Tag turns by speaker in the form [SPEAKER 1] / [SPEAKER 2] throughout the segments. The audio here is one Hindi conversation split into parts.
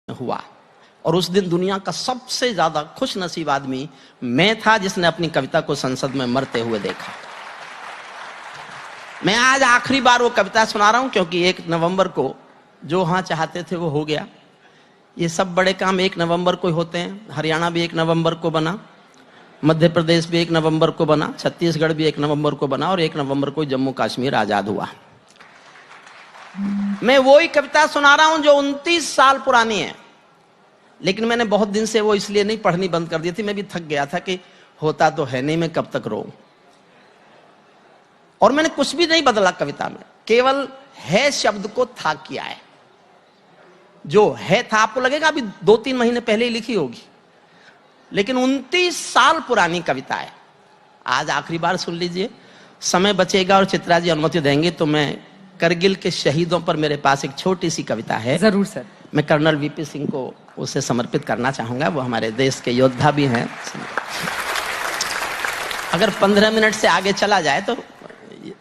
[SPEAKER 1] हुआ और उस दिन दुनिया का सबसे ज्यादा खुश नसीब आदमी मैं था जिसने अपनी कविता को संसद में मरते हुए देखा। मैं आज आखिरी बार वो कविता सुना रहा हूं क्योंकि 1 नवंबर को जो हाँ चाहते थे वो हो गया। ये सब बड़े काम 1 नवंबर को ही होते हैं। हरियाणा भी 1 नवंबर को बना, मध्य प्रदेश भी 1 नवंबर को बना, छत्तीसगढ़ भी 1 नवंबर को बना और 1 नवंबर को जम्मू कश्मीर आजाद हुआ। मैं वही कविता सुना रहा हूं जो 29 साल पुरानी है, लेकिन मैंने बहुत दिन से वो इसलिए नहीं पढ़नी बंद कर दी थी। मैं भी थक गया था कि होता तो है नहीं, मैं कब तक रोऊं। और मैंने कुछ भी नहीं बदला कविता में, केवल है शब्द को था किया है। जो है था आपको लगेगा अभी 2-3 महीने पहले ही लिखी होगी, लेकिन 29 साल पुरानी कविता है। आज आखिरी बार सुन लीजिए। समय बचेगा और चित्रा जी अनुमति देंगे तो मैं करगिल के शहीदों पर मेरे पास एक छोटी सी कविता है।
[SPEAKER 2] जरूर सर।
[SPEAKER 1] मैं कर्नल वीपी सिंह को उसे समर्पित करना चाहूंगा। वो हमारे देश के योद्धा भी हैं। अगर 15 मिनट से आगे चला जाए तो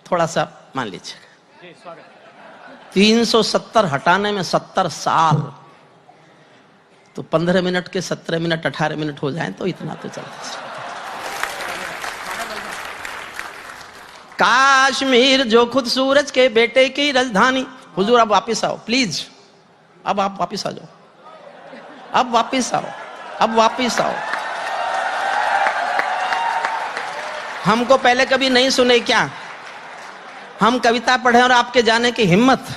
[SPEAKER 1] थोड़ा सा मान लीजिए। 370 हटाने में 70 साल, तो 15 मिनट के 17 मिनट 18 मिनट हो जाए तो इतना तो चलता। कश्मीर जो खुद सूरज के बेटे की राजधानी। हुजूर अब वापिस आओ प्लीज, अब आप वापिस आ जाओ, अब वापिस आओ, अब वापिस आओ। हमको पहले कभी नहीं सुने क्या? हम कविता पढ़े और आपके जाने की हिम्मत।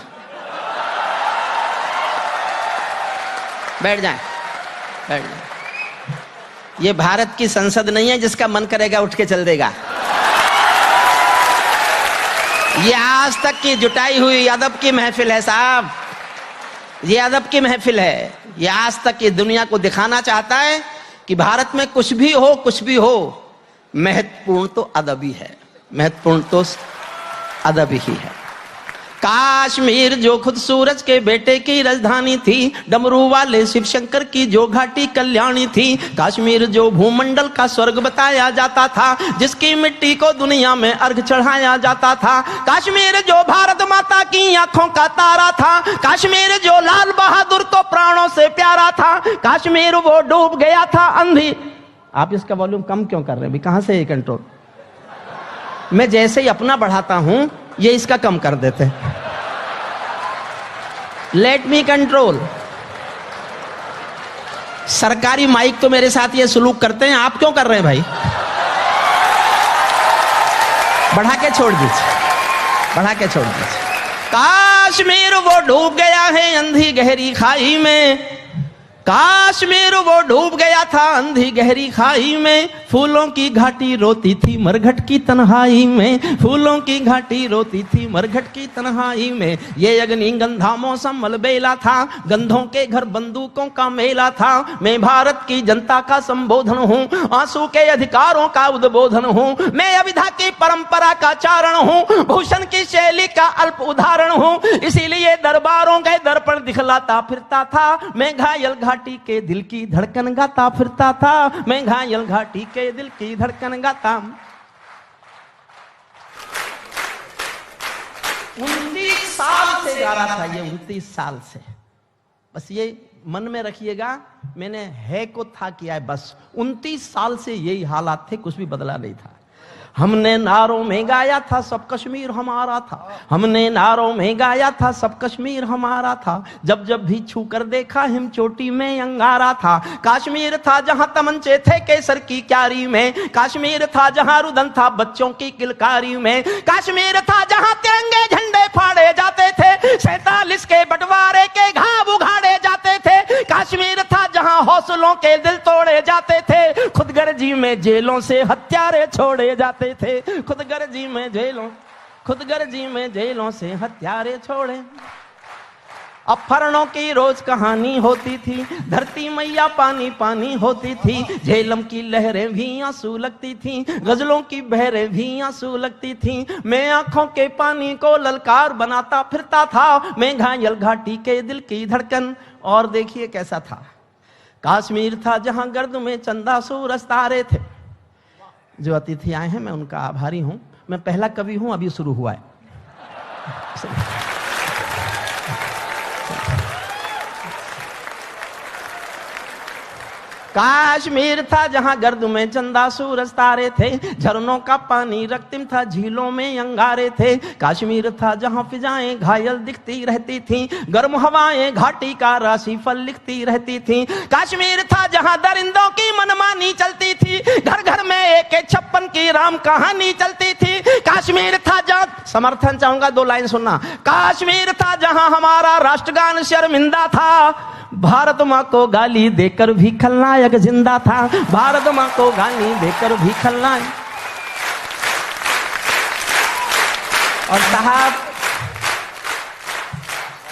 [SPEAKER 1] बैठ जाएं, बैठ जाएं। ये भारत की संसद नहीं है जिसका मन करेगा उठ के चल देगा। ये आज तक की जुटाई हुई अदब की महफिल है साहब, ये अदब की महफिल है। ये आज तक की दुनिया को दिखाना चाहता है कि भारत में कुछ भी हो, कुछ भी हो, महत्वपूर्ण तो अदब ही है, महत्वपूर्ण तो अदब ही है। कश्मीर जो खुद सूरज के बेटे की राजधानी थी, डमरू वाले शिव शंकर की जो घाटी कल्याणी थी। कश्मीर जो भूमंडल का स्वर्ग बताया जाता था, जिसकी मिट्टी को दुनिया में अर्घ चढ़ाया जाता था। कश्मीर जो भारत माता की आंखों का तारा था, कश्मीर जो लाल बहादुर को प्राणों से प्यारा था। कश्मीर वो डूब गया था अंधी। आप इसका वॉल्यूम कम क्यों कर रहे हैं? कहां से ये कंट्रोल? मैं जैसे ही अपना बढ़ाता हूं ये इसका कम कर देते हैं। Let me control. सरकारी माइक तो मेरे साथ ये सलूक करते हैं, आप क्यों कर रहे हैं भाई? बढ़ा के छोड़ दीजिए, बढ़ा के छोड़ दीजिए। कश्मीर वो डूब गया है अंधी गहरी खाई में, कश्मीर वो डूब गया था अंधी गहरी खाई में। फूलों की घाटी रोती थी मरघट की तन्हाई में, फूलों की घाटी रोती थी मरघट की तन्हाई में। ये अग्नि गंधा मौसम मलबेला था, गंधों के घर बंदूकों का मेला था। मैं भारत की जनता का संबोधन हूँ, आंसू के अधिकारों का उद्बोधन हूँ। मैं अविधा की परंपरा का चारण हूँ, भूषण की शैली का अल्प उदाहरण हूँ। इसीलिए दरबारों के दर्पण दिखलाता फिरता था। मैं घायल घाटी के दिल की धड़कन गाता फिरता था, मैं घायल घाटी के दिल की धड़कन गाता। 29 साल से गा रहा था ये, 29 साल से। बस ये मन में रखिएगा, मैंने है को था किया है बस। 29 साल से यही हालात थे, कुछ भी बदला नहीं था। हमने नारों में गाया था सब कश्मीर हमारा था, हमने नारों में गाया था सब कश्मीर हमारा था। जब जब भी छू कर देखा हिम चोटी में अंगारा था। कश्मीर था जहां तमंचे थे केसर की क्यारी में, कश्मीर था जहां रुदन था बच्चों की किलकारी में। कश्मीर था जहां तिरंगे झंडे फाड़े जाते थे, 47 के बंटवारे के घाव उघाड़े जाते थे। कश्मीर था जहां हौसलों के दिल तोड़े जाते थे, खुदगर्जी में जेलों से हत्यारे छोड़े जाते थे। खुदगर्जी में जेलों, खुदगर्जी में जेलों से हत्यारे छोड़े। अपहरणों की रोज कहानी होती थी, धरती मैया पानी पानी होती थी। झेलम की लहरें भी आंसू लगती थी, गजलों की बहरें भी आंसू लगती थी। मैं आंखों के पानी को ललकार बनाता फिरता था, मैं घायल घाटी के दिल की धड़कन। और देखिए कैसा था। कश्मीर था जहां गर्द में चंदा सूरज तारे थे। जो अतिथि आए हैं मैं उनका आभारी हूं। मैं पहला कवि हूं, अभी शुरू हुआ है। काश्मीर था जहां गर्द में चंदा सूरज तारे थे, झरनों का पानी रक्तिम था, झीलों में अंगारे थे। काश्मीर था जहां फिजाएं घायल दिखती रहती थीं, गर्म हवाएं घाटी का राशि फल लिखती रहती थीं। काश्मीर था जहां दरिंदों की मनमानी चलती थी, घर घर में AK-56 की राम कहानी चलती थी। काश्मीर था जहां, समर्थन चाहूंगा, 2 लाइन सुनना। काश्मीर था जहां हमारा राष्ट्रगान शर्मिंदा था, भारत मां को गाली देकर भी खलनायक जिंदा था। भारत मां को गाली देकर भी खलनायक। और साहब,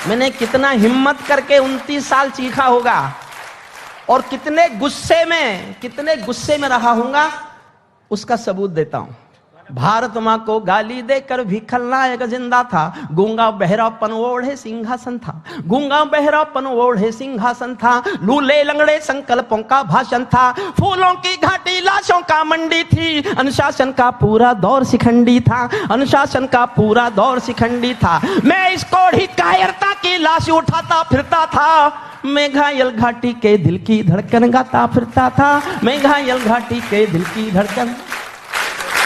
[SPEAKER 1] मैंने कितना हिम्मत करके 29 साल चीखा होगा और कितने गुस्से में रहा होऊंगा, उसका सबूत देता हूं। भारत मां को गाली देकर भी खलनायक जिंदा था, गूंगा बहरापन ओढ़े सिंहासन था, गूंगा बहरापन ओढ़े सिंहासन था, लूले लंगड़े संकल्पों का भाषण था, फूलों की घाटी लाशों का मंडी थी, अनुशासन का पूरा दौर शिखंडी था, अनुशासन का पूरा दौर शिखंडी था। मैं इस कोढ़ी कायरता की लाश उठाता फिरता था, मैं घायल घाटी के दिल की धड़कन गाता फिरता था, मैं घायल घाटी के दिल की धड़कन।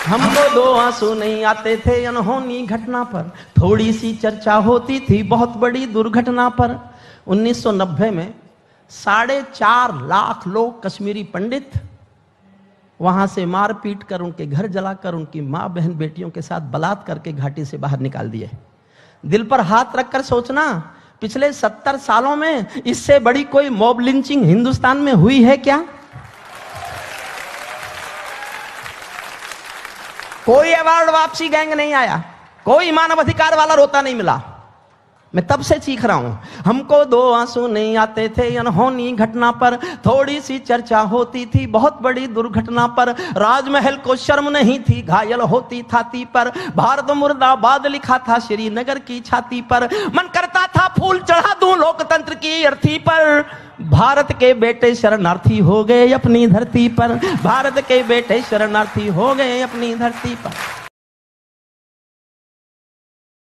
[SPEAKER 1] हमको 2 आंसू नहीं आते थे अनहोनी घटना पर, थोड़ी सी चर्चा होती थी बहुत बड़ी दुर्घटना पर। 1990 में 4.5 लाख लोग कश्मीरी पंडित वहां से मार पीट कर, उनके घर जलाकर, उनकी मां बहन बेटियों के साथ बलात्कार करके घाटी से बाहर निकाल दिए। दिल पर हाथ रखकर सोचना, पिछले 70 सालों में इससे बड़ी कोई मॉब लिंचिंग हिंदुस्तान में हुई है क्या? कोई अवार्ड वापसी गैंग नहीं आया, कोई मानवाधिकार वाला रोता नहीं मिला। मैं तब से चीख रहा हूं, हमको 2 आंसू नहीं आते थे अनहोनी घटना पर, थोड़ी सी चर्चा होती थी बहुत बड़ी दुर्घटना पर, राजमहल को शर्म नहीं थी घायल होती छाती पर, भारत मुर्दाबाद लिखा था श्रीनगर की छाती पर, मन करता था फूल चढ़ा दूं लोकतंत्र की अर्थी पर। भारत के बेटे शरणार्थी हो गए अपनी धरती पर, भारत के बेटे शरणार्थी हो गए अपनी धरती पर।